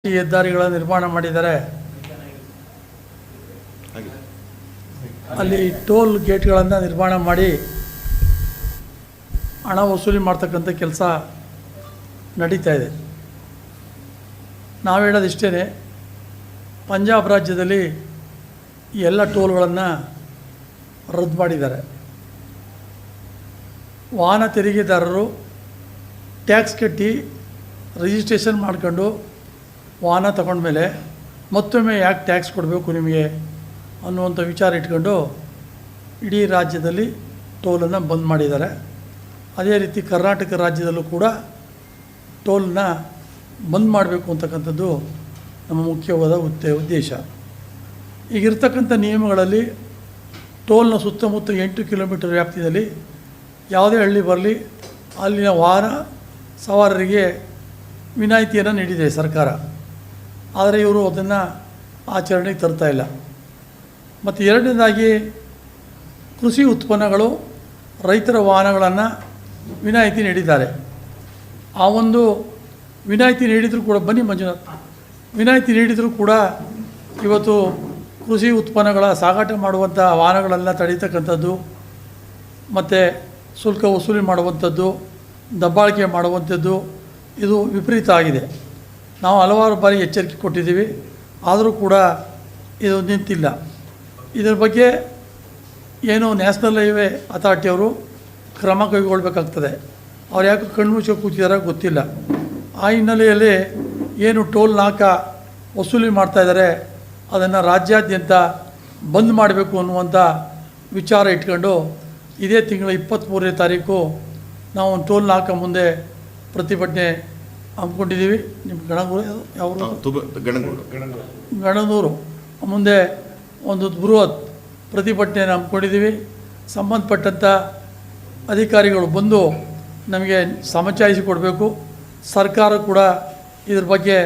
ಈ ಹೆದ್ದಾರಿಗಳ ನಿರ್ಮಾಣ ಮಾಡಿದ್ದಾರೆ. ಅಲ್ಲಿ ಟೋಲ್ ಗೇಟ್ಗಳನ್ನು ನಿರ್ಮಾಣ ಮಾಡಿ ಹಣ ವಸೂಲಿ ಮಾಡ್ತಕ್ಕಂಥ ಕೆಲಸ ನಡೀತಾ ಇದೆ. ನಾವು ಹೇಳೋದಿಷ್ಟೇ, ಪಂಜಾಬ್ ರಾಜ್ಯದಲ್ಲಿ ಈ ಎಲ್ಲ ಟೋಲ್ಗಳನ್ನು ರದ್ದು ಮಾಡಿದ್ದಾರೆ. ವಾಹನ ತೆರಿಗೆದಾರರು ಟ್ಯಾಕ್ಸ್ ಕಟ್ಟಿ ರಿಜಿಸ್ಟ್ರೇಷನ್ ಮಾಡ್ಕೊಂಡು ವಾಹನ ತಗೊಂಡ್ಮೇಲೆ ಮತ್ತೊಮ್ಮೆ ಯಾಕೆ ಟ್ಯಾಕ್ಸ್ ಕೊಡಬೇಕು ನಿಮಗೆ ಅನ್ನುವಂಥ ವಿಚಾರ ಇಟ್ಕೊಂಡು ಇಡೀ ರಾಜ್ಯದಲ್ಲಿ ಟೋಲನ್ನು ಬಂದ್ ಮಾಡಿದ್ದಾರೆ. ಅದೇ ರೀತಿ ಕರ್ನಾಟಕ ರಾಜ್ಯದಲ್ಲೂ ಕೂಡ ಟೋಲನ್ನ ಬಂದ್ ಮಾಡಬೇಕು ಅಂತಕ್ಕಂಥದ್ದು ನಮ್ಮ ಮುಖ್ಯವಾದ ಉದ್ದೇಶ. ಈಗಿರ್ತಕ್ಕಂಥ ನಿಯಮಗಳಲ್ಲಿ ಟೋಲ್ನ ಸುತ್ತಮುತ್ತ 8 ಕಿಲೋಮೀಟರ್ ವ್ಯಾಪ್ತಿಯಲ್ಲಿ ಯಾವುದೇ ಹಳ್ಳಿ ಬರಲಿ ಅಲ್ಲಿನ ವಾಹನ ಸವಾರರಿಗೆ ವಿನಾಯಿತಿಯನ್ನು ನೀಡಿದೆ ಸರ್ಕಾರ. ಆದರೆ ಇವರು ಅದನ್ನು ಆಚರಣೆಗೆ ತರ್ತಾ ಇಲ್ಲ. ಮತ್ತು ಎರಡನೇದಾಗಿ ಕೃಷಿ ಉತ್ಪನ್ನಗಳು, ರೈತರ ವಾಹನಗಳನ್ನು ವಿನಾಯಿತಿ ನೀಡಿದ್ದಾರೆ. ಆ ಒಂದು ವಿನಾಯಿತಿ ನೀಡಿದರೂ ಕೂಡ ವಿನಾಯಿತಿ ನೀಡಿದರೂ ಕೂಡ ಇವತ್ತು ಕೃಷಿ ಉತ್ಪನ್ನಗಳ ಸಾಗಾಟ ಮಾಡುವಂಥ ವಾಹನಗಳೆಲ್ಲ ತಡೀತಕ್ಕಂಥದ್ದು ಮತ್ತು ಶುಲ್ಕ ವಸೂಲಿ ಮಾಡುವಂಥದ್ದು, ದಬ್ಬಾಳಿಕೆ ಮಾಡುವಂಥದ್ದು ಇದು ವಿಪರೀತ ಆಗಿದೆ. ನಾವು ಹಲವಾರು ಬಾರಿ ಎಚ್ಚರಿಕೆ ಕೊಟ್ಟಿದ್ದೀವಿ, ಆದರೂ ಕೂಡ ಇದು ನಿಂತಿಲ್ಲ. ಇದರ ಬಗ್ಗೆ ಏನು ನ್ಯಾಷನಲ್ ಹೈವೇ ಅಥಾರಿಟಿಯವರು ಕ್ರಮ ಕೈಗೊಳ್ಳಬೇಕಾಗ್ತದೆ. ಅವ್ರು ಯಾಕೆ ಕಣ್ಮುಚ್ಚಿ ಕೂತಿದಾರೋ ಗೊತ್ತಿಲ್ಲ. ಆ ಹಿನ್ನೆಲೆಯಲ್ಲಿ ಏನು ಟೋಲ್ ನಾಕ ವಸೂಲಿ ಮಾಡ್ತಾಯಿದ್ದಾರೆ ಅದನ್ನು ರಾಜ್ಯಾದ್ಯಂತ ಬಂದ್ ಮಾಡಬೇಕು ಅನ್ನುವಂಥ ವಿಚಾರ ಇಟ್ಕೊಂಡು ಇದೇ ತಿಂಗಳ 23ನೇ ತಾರೀಕು ನಾವು ಒಂದು ಟೋಲ್ ನಾಕ ಮುಂದೆ ಪ್ರತಿಭಟನೆ ಹಮ್ಮಿಕೊಂಡಿದ್ದೀವಿ. ನಿಮ್ಮ ಗಣನೂರು ಮುಂದೆ ಒಂದು ಬೃಹತ್ ಪ್ರತಿಭಟನೆಯನ್ನು ಹಮ್ಮಿಕೊಂಡಿದ್ದೀವಿ. ಸಂಬಂಧಪಟ್ಟಂಥ ಅಧಿಕಾರಿಗಳು ಬಂದು ನಮಗೆ ಸಮಜಾಯಿಸಿ ಕೊಡಬೇಕು. ಸರ್ಕಾರ ಕೂಡ ಇದ್ರ ಬಗ್ಗೆ